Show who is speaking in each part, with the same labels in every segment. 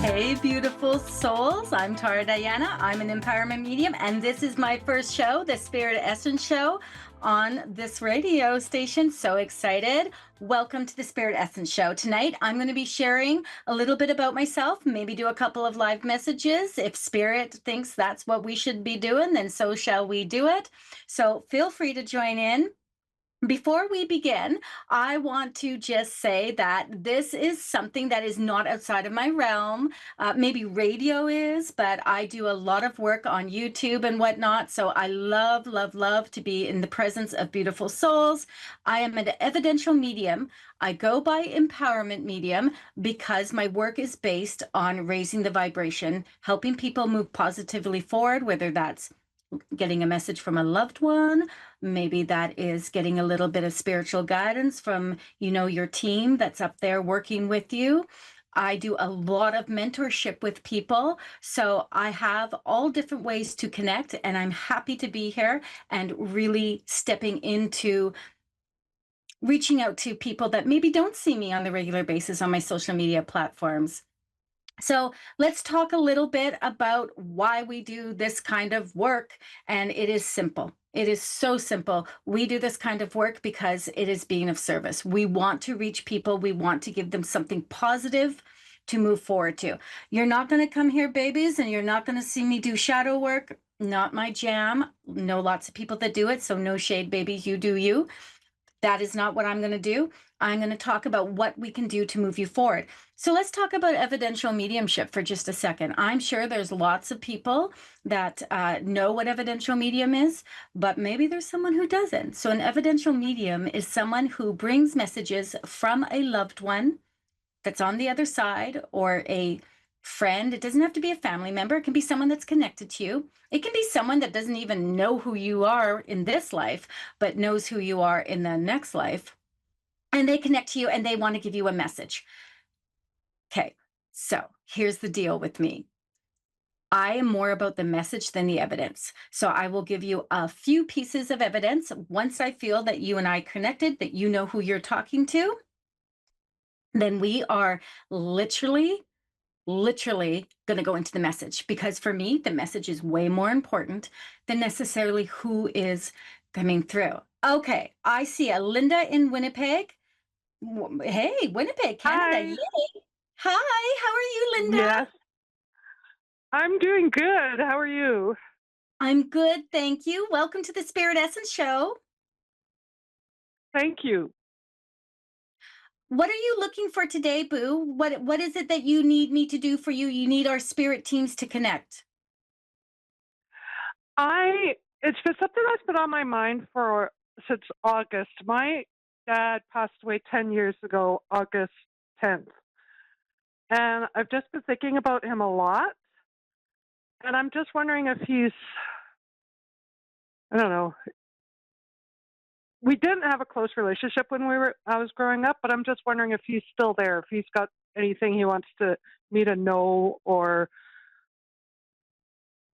Speaker 1: Hey, beautiful souls. I'm Tara Diana. I'm an empowerment medium, and this is my first show, the Spirit Essence Show, on this radio station. So excited. Welcome to the Spirit Essence Show. Tonight, I'm going to be sharing a little bit about myself, maybe do a couple of live messages. If Spirit thinks that's what we should be doing, then so shall we do it. So feel free to join in. Before we begin, I want to just say that this is something that is not outside of my realm. Maybe radio is, but I do a lot of work on YouTube and whatnot. So I love, love, love to be in the presence of beautiful souls. I am an evidential medium. I go by empowerment medium because my work is based on raising the vibration, helping people move positively forward, whether that's getting a message from a loved one. Maybe that is getting a little bit of spiritual guidance from, your team that's up there working with you. I do a lot of mentorship with people. So I have all different ways to connect, and I'm happy to be here and really stepping into reaching out to people that maybe don't see me on the regular basis on my social media platforms. So let's talk a little bit about why we do this kind of work. And it is simple. It is so simple. We do this kind of work because it is being of service. We want to reach people. We want to give them something positive to move forward to. You're not going to come here, babies, and you're not going to see me do shadow work. Not my jam. Know lots of people that do it. So no shade, babies. You do you. That is not what I'm going to do. I'm going to talk about what we can do to move you forward. So let's talk about evidential mediumship for just a second. I'm sure there's lots of people that know what evidential medium is, but maybe there's someone who doesn't. So an evidential medium is someone who brings messages from a loved one that's on the other side, or a friend. It doesn't have to be a family member. It can be someone that's connected to you. It can be someone that doesn't even know who you are in this life, but knows who you are in the next life. And they connect to you and they want to give you a message. Okay, so here's the deal with me. I am more about the message than the evidence. So I will give you a few pieces of evidence. Once I feel that you and I connected, that you know who you're talking to, then we are literally going to go into the message, because for me, the message is way more important than necessarily who is coming through. Okay, I see a Linda in Winnipeg. Hey, Winnipeg, Canada.
Speaker 2: Hi.
Speaker 1: Yay. Hi, how are you, Linda?
Speaker 2: Yes, I'm doing good. How are you?
Speaker 1: I'm good, thank you. Welcome to the Spirit Essence Show.
Speaker 2: Thank you.
Speaker 1: What are you looking for today, Boo? What is it that you need me to do for you? You need our spirit teams to connect.
Speaker 2: It's been something that's been on my mind for since August. My dad passed away 10 years ago, August 10th. And I've just been thinking about him a lot. And I'm just wondering if I don't know, we didn't have a close relationship when I was growing up, but I'm just wondering if he's still there, if he's got anything he wants me to know, or,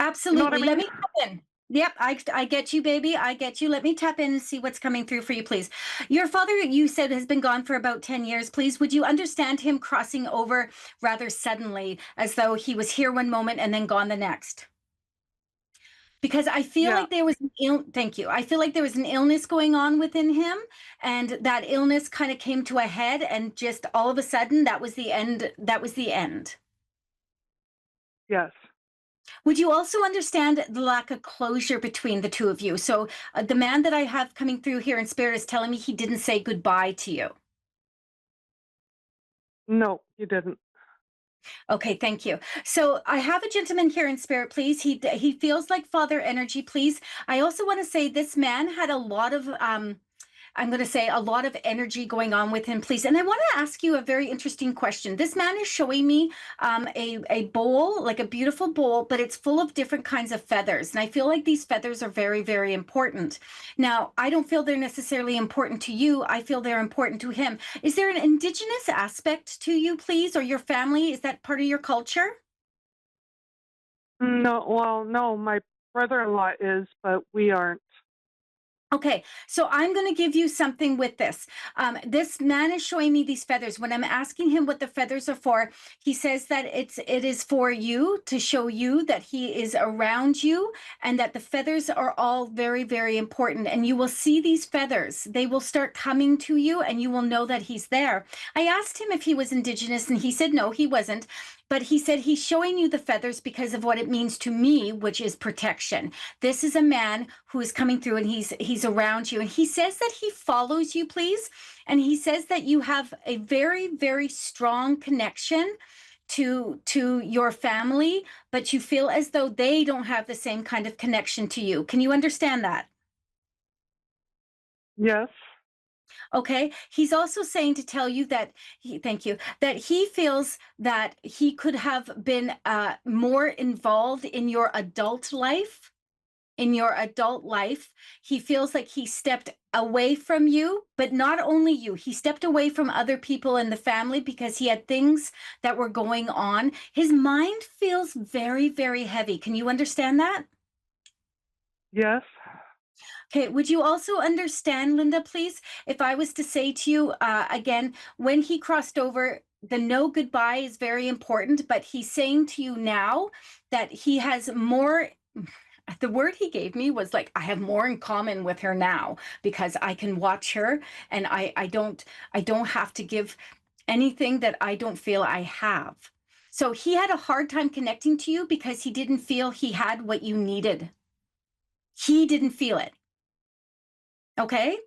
Speaker 2: you know what I
Speaker 1: Absolutely. Let
Speaker 2: mean?
Speaker 1: me tap in. Yep, I get you, baby. I get you. Let me tap in and see what's coming through for you, please. Your father, you said, has been gone for about 10 years. Please, would you understand him crossing over rather suddenly, as though he was here one moment and then gone the next? Because I feel
Speaker 2: Yeah.
Speaker 1: like there was thank you. I feel like there was an illness going on within him, and that illness kind of came to a head, and just all of a sudden that was the end. That was the end.
Speaker 2: Yes.
Speaker 1: Would you also understand the lack of closure between the two of you? So, the man that I have coming through here in spirit is telling me he didn't say goodbye to you.
Speaker 2: No, you didn't.
Speaker 1: Okay, thank you. So I have a gentleman here in spirit, please. He feels like father energy, please. I also want to say this man had a lot of I'm going to say a lot of energy going on with him, please. And I want to ask you a very interesting question. This man is showing me a bowl, like a beautiful bowl, but it's full of different kinds of feathers. And I feel like these feathers are very, very important. Now, I don't feel they're necessarily important to you. I feel they're important to him. Is there an indigenous aspect to you, please, or your family? Is that part of your culture?
Speaker 2: No, well, no, my brother-in-law is, but we aren't.
Speaker 1: Okay, so I'm going to give you something with this. This man is showing me these feathers. When I'm asking him what the feathers are for, he says that it is for you, to show you that he is around you, and that the feathers are all very, very important. And you will see these feathers. They will start coming to you, and you will know that he's there. I asked him if he was Indigenous, and he said no, he wasn't. But he said he's showing you the feathers because of what it means to me, which is protection. This is a man who is coming through, and he's around you, and he says that he follows you, please, and he says that you have a very, very strong connection to your family, but you feel as though they don't have the same kind of connection to you. Can you understand that?
Speaker 2: Yes.
Speaker 1: Okay. He's also saying to tell you that thank you, that he feels that he could have been more involved in your adult life. In your adult life, he feels like he stepped away from you, but not only you, he stepped away from other people in the family because he had things that were going on. His mind feels very, very heavy. Can you understand that?
Speaker 2: Yes.
Speaker 1: Okay, would you also understand, Linda, please, if I was to say to you again, when he crossed over, the no goodbye is very important, but he's saying to you now that he has more. The word he gave me was like, I have more in common with her now because I can watch her, and I don't have to give anything that I don't feel I have. So he had a hard time connecting to you because he didn't feel he had what you needed. He didn't feel it. Okay? Does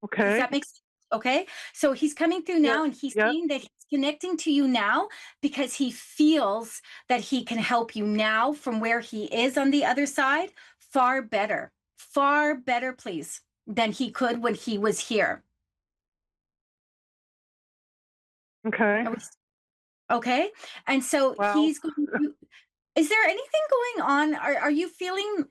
Speaker 2: Okay.
Speaker 1: that make sense? Okay. So he's coming through
Speaker 2: Yes.
Speaker 1: now, and he's
Speaker 2: Yes.
Speaker 1: saying that he's connecting to you now because he feels that he can help you now from where he is on the other side far better, please, than he could when he was here.
Speaker 2: Okay.
Speaker 1: Are we, okay. And so
Speaker 2: Wow.
Speaker 1: he's going to, is there anything going on? Are you feeling,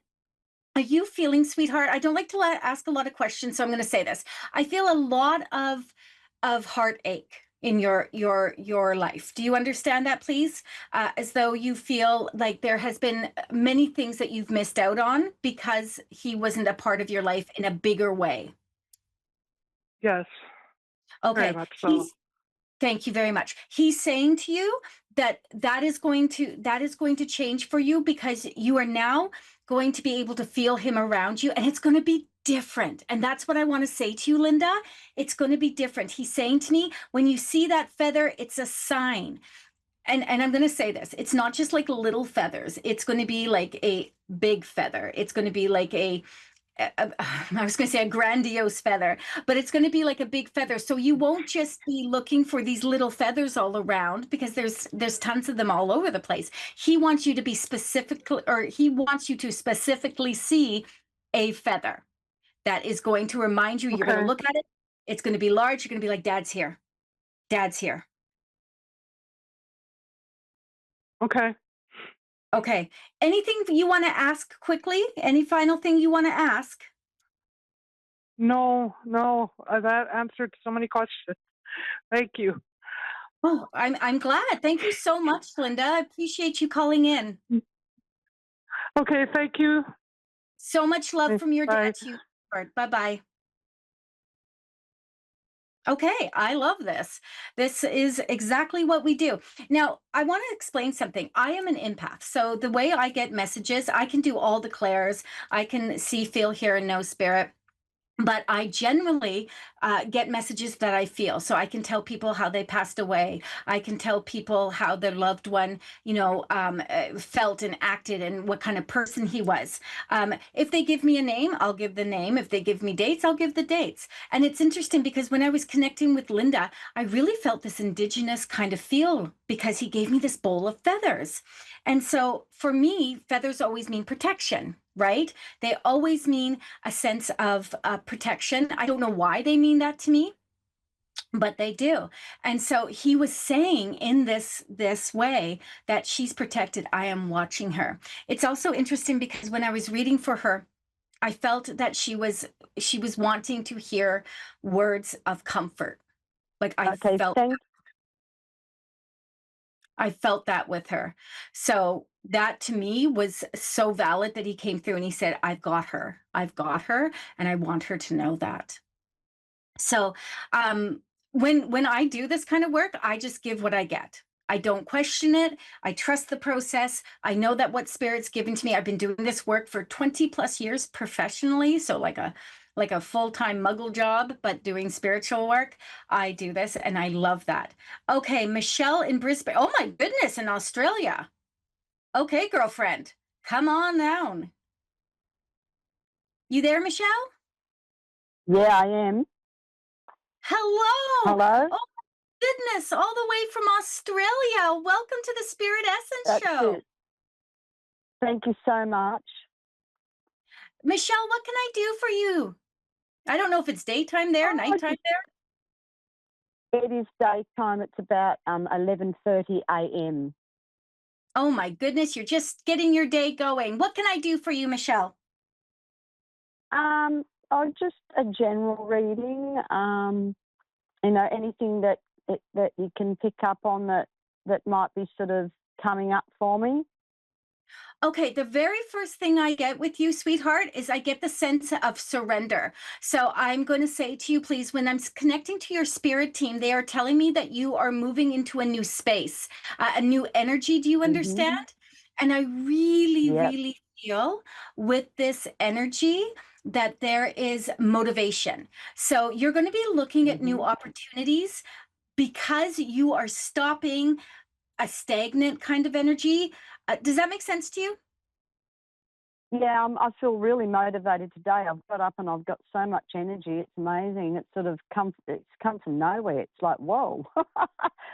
Speaker 1: sweetheart? I don't like to ask a lot of questions, so I'm going to say this. I feel a lot of heartache in your life. Do you understand that, please? As though you feel like there has been many things that you've missed out on because he wasn't a part of your life in a bigger way.
Speaker 2: Yes. Very
Speaker 1: Okay,
Speaker 2: much so.
Speaker 1: he's thank you very much. He's saying to you that that is going to change for you because you are now going to be able to feel him around you, and it's going to be different. And that's what I want to say to you, Linda. It's going to be different. He's saying to me, when you see that feather, it's a sign. And I'm going to say this. It's not just like little feathers. It's going to be like a big feather. It's going to be like I was going to say a grandiose feather, but it's going to be like a big feather. So you won't just be looking for these little feathers all around because there's tons of them all over the place. He wants you to be specifically, or he wants you to specifically see a feather that is going to remind you. You're going to
Speaker 2: Okay.
Speaker 1: look at it. It's going to be large. You're going to be like, Dad's here. Dad's here.
Speaker 2: Okay.
Speaker 1: Okay. Anything you want to ask quickly? Any final thing you want to ask?
Speaker 2: No, no, that answered so many questions. Thank you.
Speaker 1: Oh, I'm glad. Thank you so much, Linda. I appreciate you calling in.
Speaker 2: Okay, thank you.
Speaker 1: So much love from your
Speaker 2: Bye.
Speaker 1: dad to you. Bye bye. Okay, I love this. This is exactly what we do. Now, I want to explain something. I am an empath. So the way I get messages, I can do all the clairs. I can see, feel, hear, and know spirit. But I generally get messages that I feel. So I can tell people how they passed away. I can tell people how their loved one, felt and acted and what kind of person he was. If they give me a name, I'll give the name. If they give me dates, I'll give the dates. And it's interesting because when I was connecting with Linda, I really felt this indigenous kind of feel because he gave me this bowl of feathers. And so for me, feathers always mean protection, right? They always mean a sense of protection. I don't know why they mean that to me, but they do. And so he was saying in this way that she's protected. I am watching her. It's also interesting because when I was reading for her, I felt that she was wanting to hear words of comfort. Like I
Speaker 3: Okay,
Speaker 1: felt I felt that with her. So that to me was so valid that he came through and he said, I've got her. I've got her. And I want her to know that. So when I do this kind of work, I just give what I get. I don't question it. I trust the process. I know that what spirit's given to me. I've been doing this work for 20 plus years professionally, so like a full-time muggle job, but doing spiritual work. I do this and I love that. Okay, Michelle in Brisbane. Oh my goodness, in Australia. Okay, girlfriend, come on down. You there, Michelle?
Speaker 3: Yeah, I am.
Speaker 1: Hello.
Speaker 3: Hello?
Speaker 1: Oh goodness, all the way from Australia. Welcome to the Spirit Essence
Speaker 3: That's
Speaker 1: Show.
Speaker 3: it. Thank you so much.
Speaker 1: Michelle, what can I do for you? I don't know if it's daytime there,
Speaker 3: Oh,
Speaker 1: nighttime there.
Speaker 3: it is daytime. It's about 11:30 a.m.
Speaker 1: Oh my goodness, you're just getting your day going. What can I do for you, Michelle?
Speaker 3: Oh, just a general reading. Anything that you can pick up on that might be sort of coming up for me.
Speaker 1: Okay, the very first thing I get with you, sweetheart, is I get the sense of surrender. So I'm going to say to you, please, when I'm connecting to your spirit team, they are telling me that you are moving into a new space, a new energy. Do you
Speaker 3: Mm-hmm.
Speaker 1: understand? And I really,
Speaker 3: Yep.
Speaker 1: really feel with this energy that there is motivation. So you're going to be looking at new
Speaker 3: Mm-hmm.
Speaker 1: opportunities because you are stopping a stagnant kind of energy. Does that make sense to you?
Speaker 3: Yeah, I feel really motivated today. I've got up and I've got so much energy. It's amazing. It's come from nowhere. It's like, whoa.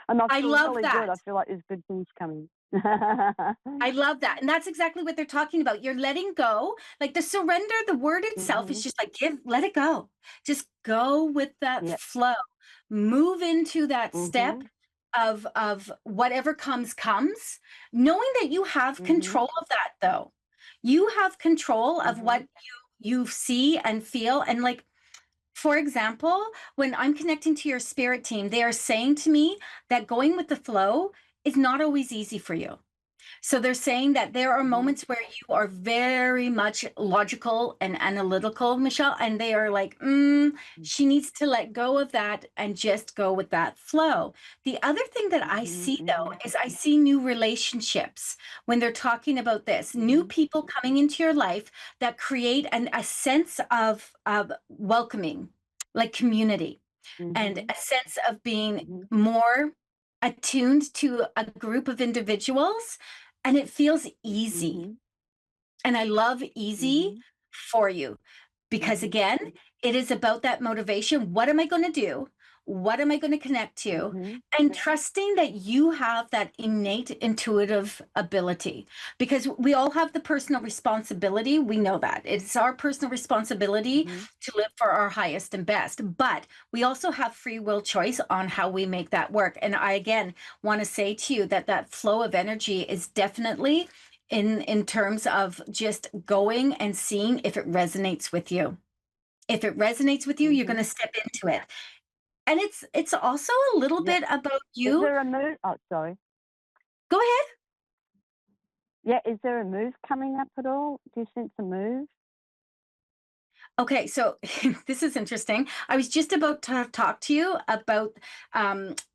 Speaker 3: And I
Speaker 1: I
Speaker 3: feel
Speaker 1: love
Speaker 3: really good.
Speaker 1: that.
Speaker 3: I feel like there's good things coming.
Speaker 1: I love that. And that's exactly what they're talking about. You're letting go. Like the surrender, the word itself is
Speaker 3: Hmm.
Speaker 1: just like let it go. Just go with that
Speaker 3: Yeah.
Speaker 1: flow. Move into that step
Speaker 3: Mhm.
Speaker 1: of whatever comes, knowing that you have
Speaker 3: Mhm.
Speaker 1: control of that though. You have control of what
Speaker 3: Mhm.
Speaker 1: you see and feel. And like, for example, when I'm connecting to your spirit team, they are saying to me that going with the flow is not always easy for you. So they're saying that there are
Speaker 3: Mhm.
Speaker 1: moments where you are very much logical and analytical, Michelle, and they are like, she needs to let go of that and just go with that flow. The other thing that I
Speaker 3: Mhm.
Speaker 1: see though
Speaker 3: Mhm.
Speaker 1: is I see new relationships when they're talking about this, new
Speaker 3: Mhm.
Speaker 1: people coming into your life that create a sense of welcoming, like community, and
Speaker 3: Mhm.
Speaker 1: a sense of being
Speaker 3: Mhm.
Speaker 1: more attuned to a group of individuals, and it feels easy.
Speaker 3: Mhm.
Speaker 1: And I love easy
Speaker 3: Mhm.
Speaker 1: for you because,
Speaker 3: Mhm.
Speaker 1: again, it is about that motivation. What am I going to do? What am I going to connect to?
Speaker 3: Mhm.
Speaker 1: And trusting that you have that innate intuitive ability because we all have the personal responsibility. We know that it's our personal responsibility
Speaker 3: Mhm.
Speaker 1: to live for our highest and best, but we also have free will choice on how we make that work. And I, again, want to say to you that that flow of energy is definitely in terms of just going and seeing if it resonates with you. If it resonates with you, you're going to
Speaker 3: Mhm.
Speaker 1: step into it. And it's also a little
Speaker 3: Yeah.
Speaker 1: bit about
Speaker 3: Is
Speaker 1: you.
Speaker 3: there a move? Oh, sorry.
Speaker 1: Go ahead.
Speaker 3: Yeah. Is there a move coming up at all? Do you sense a move?
Speaker 1: Okay, so this is interesting. I was just about to talk to you about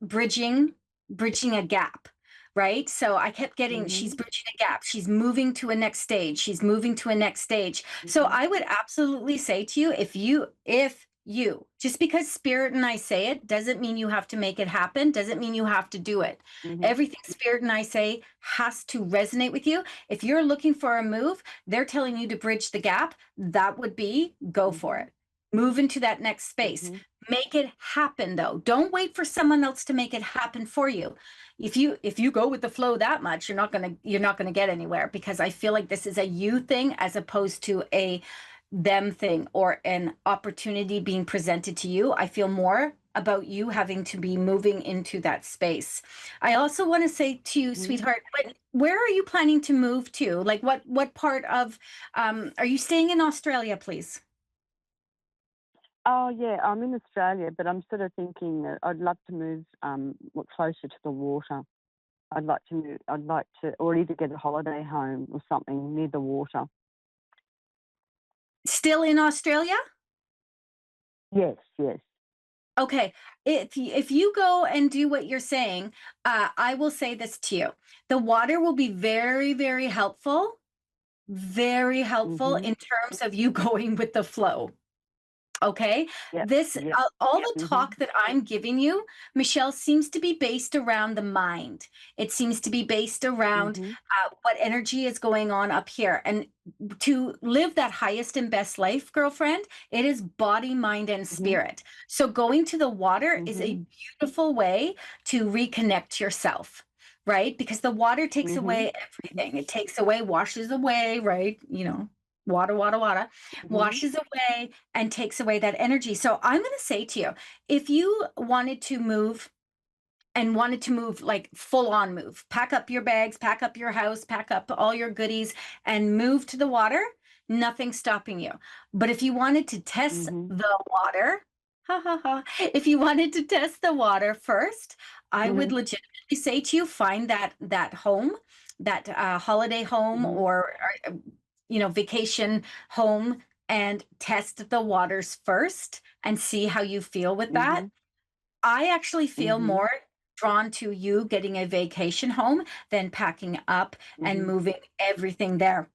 Speaker 1: bridging a gap, right? So I kept getting she's
Speaker 3: Mhm.
Speaker 1: bridging a gap. She's moving to a next stage. She's moving to a next stage. So
Speaker 3: Mhm.
Speaker 1: I would absolutely say to you, if you just because spirit and I say it doesn't mean you have to make it happen, doesn't mean you have to do it.
Speaker 3: Mhm.
Speaker 1: Everything spirit and I say has to resonate with you. If you're looking for a move, they're telling you to bridge the gap, that would be go for
Speaker 3: Mhm.
Speaker 1: it. Move into that next space.
Speaker 3: Mhm.
Speaker 1: Make it happen though. Don't wait for someone else to make it happen for you. If you go with the flow that much, you're not gonna get anywhere because I feel like this is a you thing as opposed to a them thing or an opportunity being presented to you. I feel more about you having to be moving into that space. I also want to say to you,
Speaker 3: Mhm.
Speaker 1: sweetheart, where are you planning to move to? Like what part of are you staying in Australia, please?
Speaker 3: Oh yeah, I'm in Australia, but I'm sort of thinking that I'd love to move closer to the water. I'd like to move. I'd like to, or either get a holiday home or something near the water.
Speaker 1: Still in Australia?
Speaker 3: Yes, yes.
Speaker 1: Okay. If you go and do what you're saying, I will say this to you. The water will be very, very helpful
Speaker 3: Mhm.
Speaker 1: in terms of you going with the flow. Okay.
Speaker 3: Yep.
Speaker 1: This,
Speaker 3: Yep.
Speaker 1: all the
Speaker 3: Mhm.
Speaker 1: talk that I'm giving you, Michelle, seems to be based around the mind. It seems to be based around
Speaker 3: Mhm.
Speaker 1: what energy is going on up here. And to live that highest and best life, girlfriend, it is body, mind, and
Speaker 3: Mhm.
Speaker 1: spirit. So going to the water is a
Speaker 3: Mhm.
Speaker 1: beautiful way to reconnect yourself. Right? Because the water takes
Speaker 3: Mhm.
Speaker 1: away everything. It takes away, washes away, right? Water, water, water,
Speaker 3: Mhm.
Speaker 1: washes away and takes away that energy. So I'm going to say to you, if you wanted to move and wanted to move like full on move, pack up your bags, pack up your house, pack up all your goodies and move to the water, nothing's stopping you. But if you wanted to test
Speaker 3: Mhm.
Speaker 1: the water, ha ha ha, if you wanted to test the water first, I would
Speaker 3: Mhm.
Speaker 1: legitimately say to you, find that home, that holiday home
Speaker 3: Mhm.
Speaker 1: or vacation home and test the waters first and see how you feel with that.
Speaker 3: Mhm.
Speaker 1: I actually feel
Speaker 3: Mhm.
Speaker 1: more drawn to you getting a vacation home than packing up and
Speaker 3: Mhm.
Speaker 1: moving everything there.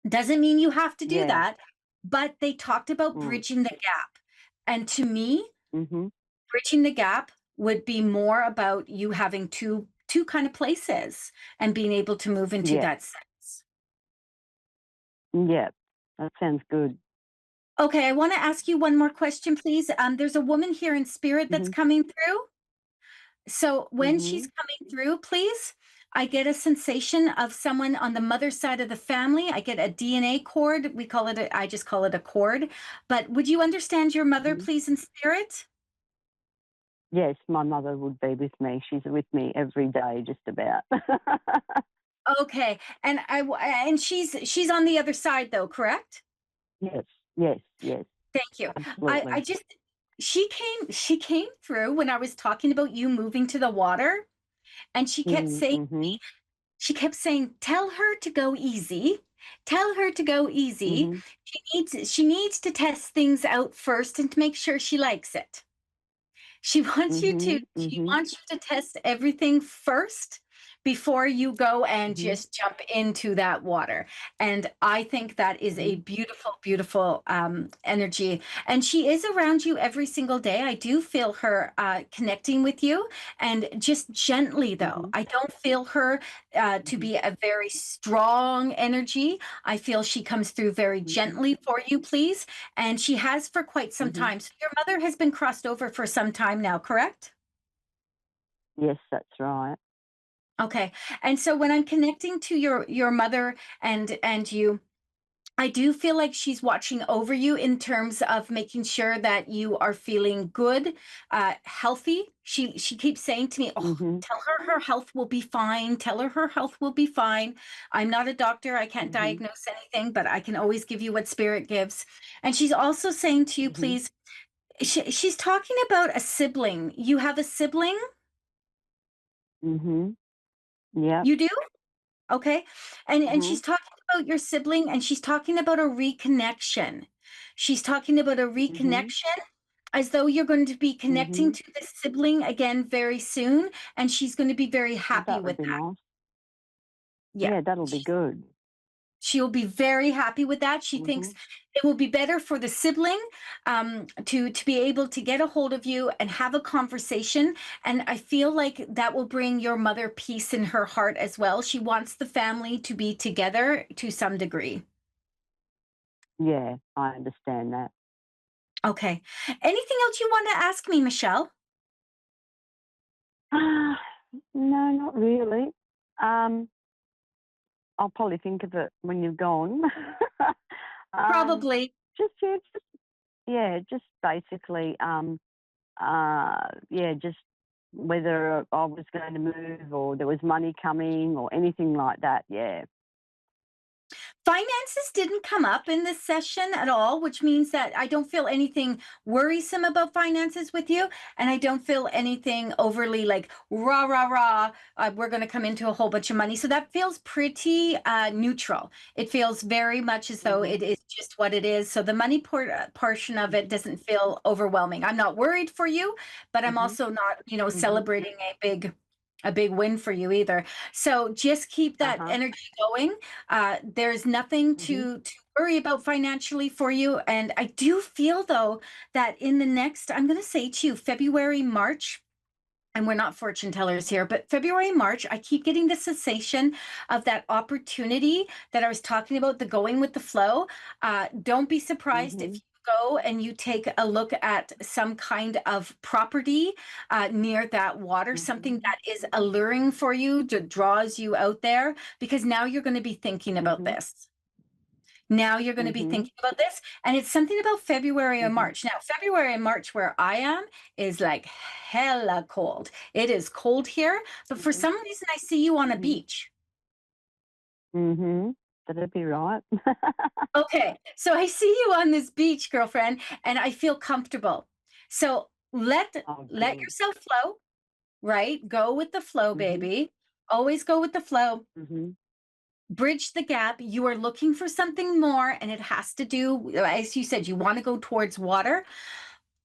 Speaker 1: Doesn't mean you have to do
Speaker 3: Yeah.
Speaker 1: that, but they talked about
Speaker 3: Mm.
Speaker 1: bridging the gap. And to me,
Speaker 3: Mhm.
Speaker 1: bridging the gap would be more about you having two kind of places and being able to move into
Speaker 3: Yeah.
Speaker 1: that sense.
Speaker 3: Yeah. That sounds good.
Speaker 1: Okay, I want to ask you one more question, please. There's a woman here in spirit that's
Speaker 3: Mhm.
Speaker 1: coming through. So when she's
Speaker 3: Mhm.
Speaker 1: coming through, please, I get a sensation of someone on the mother side of the family. I get a DNA cord. I just call it a cord. But would you understand your mother,
Speaker 3: Mhm.
Speaker 1: please, in spirit?
Speaker 3: Yes, my mother would be with me. She's with me every day, just about.
Speaker 1: Okay. And she's on the other side though, correct?
Speaker 3: Yes. Yes. Yes.
Speaker 1: Thank you. I
Speaker 3: Absolutely.
Speaker 1: just she came through when I was talking about you moving to the water, and
Speaker 3: Mm. Mhm.
Speaker 1: she kept saying, "Tell her to go easy. Tell her to go easy.
Speaker 3: Mhm.
Speaker 1: She needs to test things out first and to make sure she likes it."
Speaker 3: Mhm.
Speaker 1: She
Speaker 3: Mhm.
Speaker 1: wants you to test everything first before you go and
Speaker 3: Mhm.
Speaker 1: just jump into that water. And I think that is a
Speaker 3: Mhm.
Speaker 1: beautiful, beautiful energy. And she is around you every single day. I do feel her connecting with you, and just gently, though.
Speaker 3: Mhm.
Speaker 1: I don't feel her to
Speaker 3: Mhm.
Speaker 1: be a very strong energy. I feel she comes through very
Speaker 3: Mhm.
Speaker 1: gently for you, please. And she has for quite some
Speaker 3: Mhm.
Speaker 1: time. So your mother has been crossed over for some time now, correct?
Speaker 3: Yes, that's right.
Speaker 1: Okay. And so when I'm connecting to your mother and you, I do feel like she's watching over you in terms of making sure that you are feeling good, healthy. She keeps saying to me, "Oh,
Speaker 3: Mhm.
Speaker 1: tell her her health will be fine. Tell her her health will be fine." I'm not a doctor. I can't
Speaker 3: Mhm.
Speaker 1: diagnose anything, but I can always give you what spirit gives. And she's also saying to you,
Speaker 3: Mhm.
Speaker 1: please, she's talking about a sibling. You have a sibling?
Speaker 3: Mhm. Yep.
Speaker 1: You do? Okay. And
Speaker 3: Mhm.
Speaker 1: she's talking about your sibling and she's talking about a reconnection. She's talking about a
Speaker 3: Mhm.
Speaker 1: reconnection as though you're going to be connecting
Speaker 3: Mhm.
Speaker 1: to this sibling again very soon, and she's going to be very
Speaker 3: Oh,
Speaker 1: happy
Speaker 3: that would
Speaker 1: with
Speaker 3: be
Speaker 1: that.
Speaker 3: nice.
Speaker 1: Yeah.
Speaker 3: Yeah, that'll be good.
Speaker 1: She'll be very happy with that. She thinks
Speaker 3: Mhm.
Speaker 1: it will be better for the sibling to be able to get a hold of you and have a conversation. And I feel like that will bring your mother peace in her heart as well. She wants the family to be together to some degree.
Speaker 3: Yeah, I understand that.
Speaker 1: Okay. Anything else you want to ask me, Michelle?
Speaker 3: Ah, no, not really. Um, I'll probably think of it when you're gone. um,
Speaker 1: Probably.
Speaker 3: just yeah, just basically, yeah, just whether I was going to move or there was money coming or anything like that. Yeah.
Speaker 1: Finances didn't come up in this session at all, which means that I don't feel anything worrisome about finances with you. And I don't feel anything overly like rah, rah, rah. We're going to come into a whole bunch of money. So that feels pretty neutral. It feels very much as though
Speaker 3: Mm-hmm.
Speaker 1: it is just what it is. So the money portion of it doesn't feel overwhelming. I'm not worried for you, but I'm
Speaker 3: Mm-hmm.
Speaker 1: also not,
Speaker 3: Mm-hmm.
Speaker 1: celebrating a big win for you either. So just keep that
Speaker 3: Uh-huh.
Speaker 1: energy going. There's nothing
Speaker 3: Mm-hmm.
Speaker 1: to worry about financially for you. And I do feel though that in the next, I'm going to say to you, February, March, and we're not fortune tellers here, but February, March, I keep getting the sensation of that opportunity that I was talking about, the going with the flow. Don't be surprised if
Speaker 3: Mm-hmm.
Speaker 1: you go and you take a look at some kind of property near that water,
Speaker 3: Mm-hmm.
Speaker 1: something that is alluring for you, that draws you out there, because now you're going to be thinking about
Speaker 3: Mm-hmm.
Speaker 1: this. Now you're going to be
Speaker 3: Mm-hmm.
Speaker 1: thinking about this. And it's something about February and
Speaker 3: Mm-hmm.
Speaker 1: March. Now, February and March, where I am, is like hella cold. It is cold here, but for
Speaker 3: Mm-hmm.
Speaker 1: some reason, I see you on a
Speaker 3: Mm-hmm.
Speaker 1: beach.
Speaker 3: Mm-hmm. That'd be right.
Speaker 1: Okay. So I see you on this beach, girlfriend, and I feel comfortable. So
Speaker 3: Oh,
Speaker 1: let
Speaker 3: good.
Speaker 1: yourself flow, right? Go with the flow,
Speaker 3: Mm-hmm.
Speaker 1: baby. Always go with the flow.
Speaker 3: Mm-hmm.
Speaker 1: Bridge the gap. You are looking for something more, and it has to do, as you said, you want to go towards water.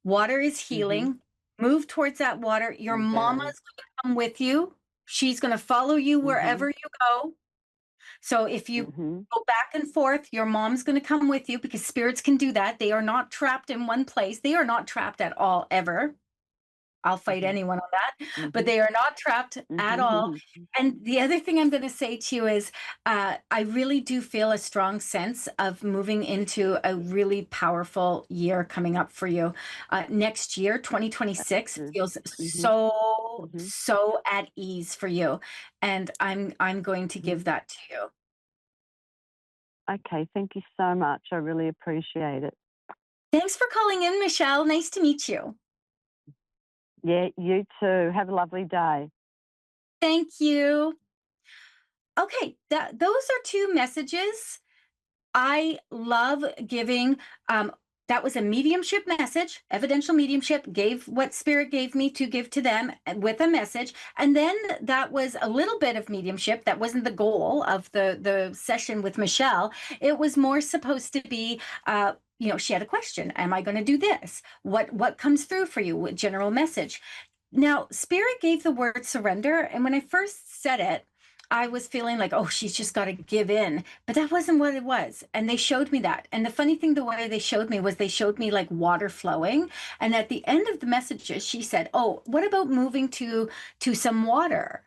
Speaker 1: Water is
Speaker 3: Mm-hmm.
Speaker 1: healing. Move towards that water. Your mama's
Speaker 3: Very.
Speaker 1: going to come with you. She's going to follow you
Speaker 3: Mm-hmm.
Speaker 1: wherever you go. So if you
Speaker 3: Mm-hmm.
Speaker 1: go back and forth, your mom's going to come with you because spirits can do that. They are not trapped in one place. They are not trapped at all, ever. I'll fight
Speaker 3: Mm-hmm.
Speaker 1: anyone on that, but
Speaker 3: Mm-hmm.
Speaker 1: they are not trapped at all.
Speaker 3: Mm-hmm.
Speaker 1: And the other thing I'm going to say to you is I really do feel a strong sense of moving into a really powerful year coming up for you. Next year, 2026,
Speaker 3: Good.
Speaker 1: feels
Speaker 3: Mm-hmm.
Speaker 1: so,
Speaker 3: Mm-hmm.
Speaker 1: so at ease for you. And I'm going to
Speaker 3: Mm-hmm.
Speaker 1: give that to you.
Speaker 3: Okay, thank you so much. I really appreciate it.
Speaker 1: Thanks for calling in, Michelle. Nice to meet you.
Speaker 3: Yeah, you too. Have a lovely day.
Speaker 1: Thank you. Okay, those are two messages. I love giving. That was a mediumship message. Evidential mediumship gave what spirit gave me to give to them with a message, and then that was a little bit of mediumship. That wasn't the goal of the session with Michelle. It was more supposed to be. She had a question. Am I going to do this? What comes through for you? What general message? Now, spirit gave the word surrender, and when I first said it, I was feeling like, oh, she's just got to give in. But that wasn't what it was. And they showed me that. And the funny thing, the way they showed me was they showed me like water flowing. And at the end of the messages, she said, oh, what about moving to some water?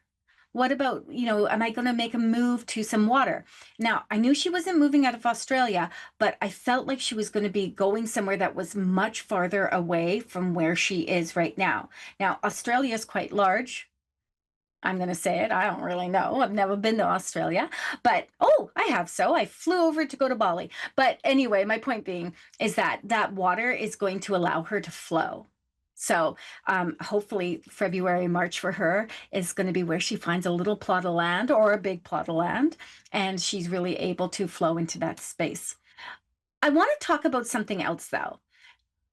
Speaker 1: What about, am I going to make a move to some water? Now, I knew she wasn't moving out of Australia, but I felt like she was going to be going somewhere that was much farther away from where she is right now. Now, Australia is quite large. I'm going to say it. I don't really know. I've never been to Australia, but I have. So I flew over to go to Bali. But anyway, my point being is that that water is going to allow her to flow. So hopefully February, March for her is going to be where she finds a little plot of land or a big plot of land, and she's really able to flow into that space. I want to talk about something else though.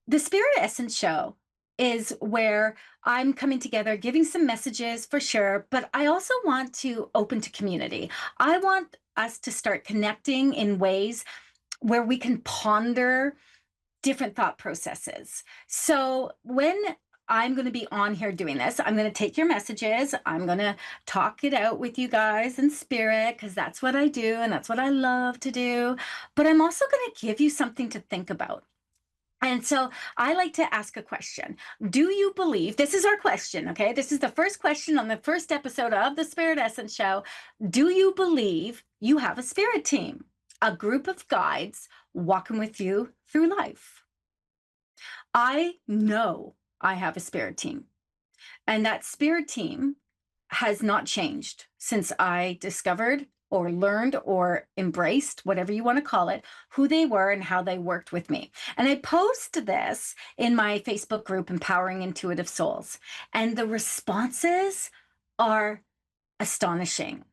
Speaker 1: The Spirit Essence Show is where I'm coming together, giving some messages for sure, but I also want to open to community. I want us to start connecting in ways where we can ponder different thought processes. So when I'm going to be on here doing this, I'm going to take your messages. I'm going to talk it out with you guys in spirit because that's what I do and that's what I love to do. But I'm also going to give you something to think about. And so I like to ask a question. Do you believe, this is our question, okay? This is the first question on the first episode of the Spirit Essence Show. Do you believe you have a spirit team, a group of guides walking with you through life? I know I have a spirit team, and that spirit team has not changed since I discovered or learned or embraced, whatever you want to call it, who they were and how they worked with me. And I post this in my Facebook group, Empowering Intuitive Souls, and the responses are astonishing.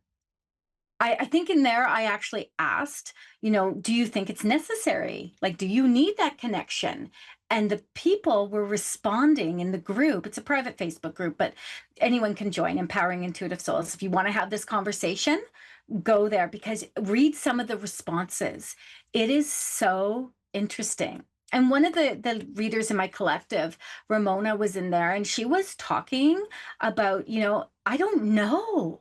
Speaker 1: I think in there I actually asked, do you think it's necessary? Like, do you need that connection? And the people were responding in the group. It's a private Facebook group, but anyone can join, Empowering Intuitive Souls. If you want to have this conversation, go there, because read some of the responses. It is so interesting. And one of the readers in my collective, Ramona, was in there, and she was talking about, I don't know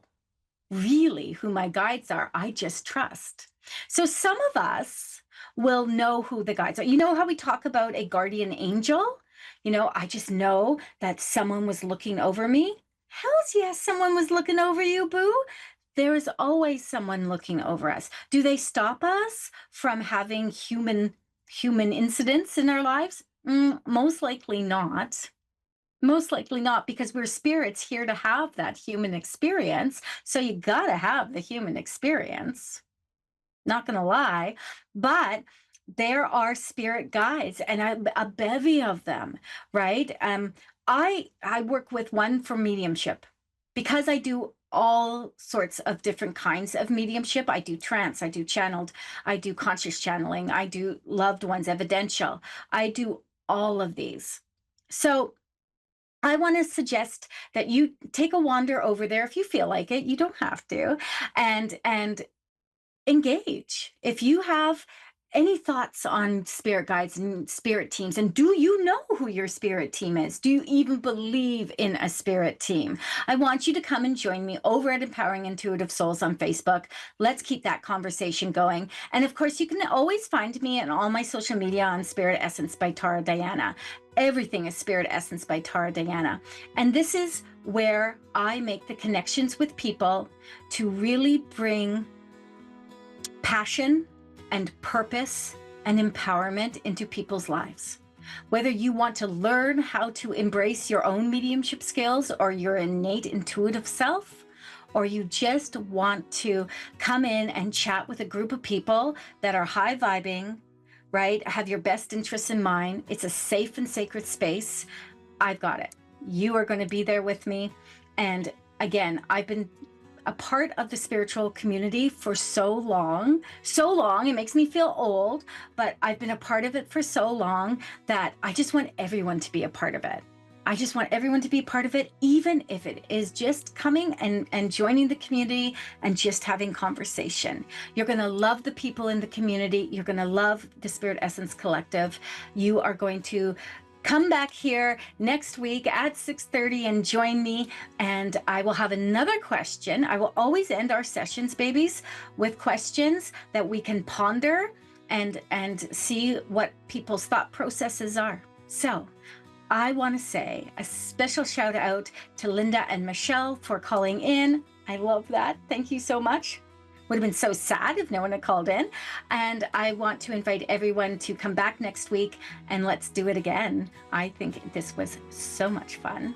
Speaker 1: really who my guides are. I just trust. So some of us will know who the guides are. You know how we talk about a guardian angel? I just know that someone was looking over me. Hells yes, someone was looking over you, boo. There is always someone looking over us. Do they stop us from having human incidents in our lives? Most likely not. Most likely not, because we're spirits here to have that human experience. So you got to have the human experience. Not going to lie, but there are spirit guides, and a bevy of them, right? I work with one for mediumship, because I do all sorts of different kinds of mediumship. I do trance, I do channeled, I do conscious channeling, I do loved ones, evidential. I do all of these. So I want to suggest that you take a wander over there if you feel like it. You don't have to, and engage. If you have any thoughts on spirit guides and spirit teams, and do you know who your spirit team is? Do you even believe in a spirit team? I want you to come and join me over at Empowering Intuitive Souls on Facebook. Let's keep that conversation going. And of course, you can always find me on all my social media on Spirit Essence by Tara Diana. Everything is Spirit Essence by Tara Diana. And this is where I make the connections with people to really bring passion and purpose and empowerment into people's lives. Whether you want to learn how to embrace your own mediumship skills or your innate intuitive self, or you just want to come in and chat with a group of people that are high vibing, right? Have your best interests in mind. It's a safe and sacred space. I've got it. You are going to be there with me. And again, I've been a part of the spiritual community for so long, it makes me feel old, but I've been a part of it for so long that I just want everyone to be a part of it. I just want everyone to be part of it, even if it is just coming and joining the community and just having conversation. You're going to love the people in the community. You're going to love the Spirit Essence Collective. You are going to come back here next week at 6:30 and join me, and I will have another question. I will always end our sessions, babies, with questions that we can ponder and see what people's thought processes are. So I want to say a special shout out to Linda and Michelle for calling in. I love that. Thank you so much. Would have been so sad if no one had called in. And I want to invite everyone to come back next week and let's do it again. I think this was so much fun.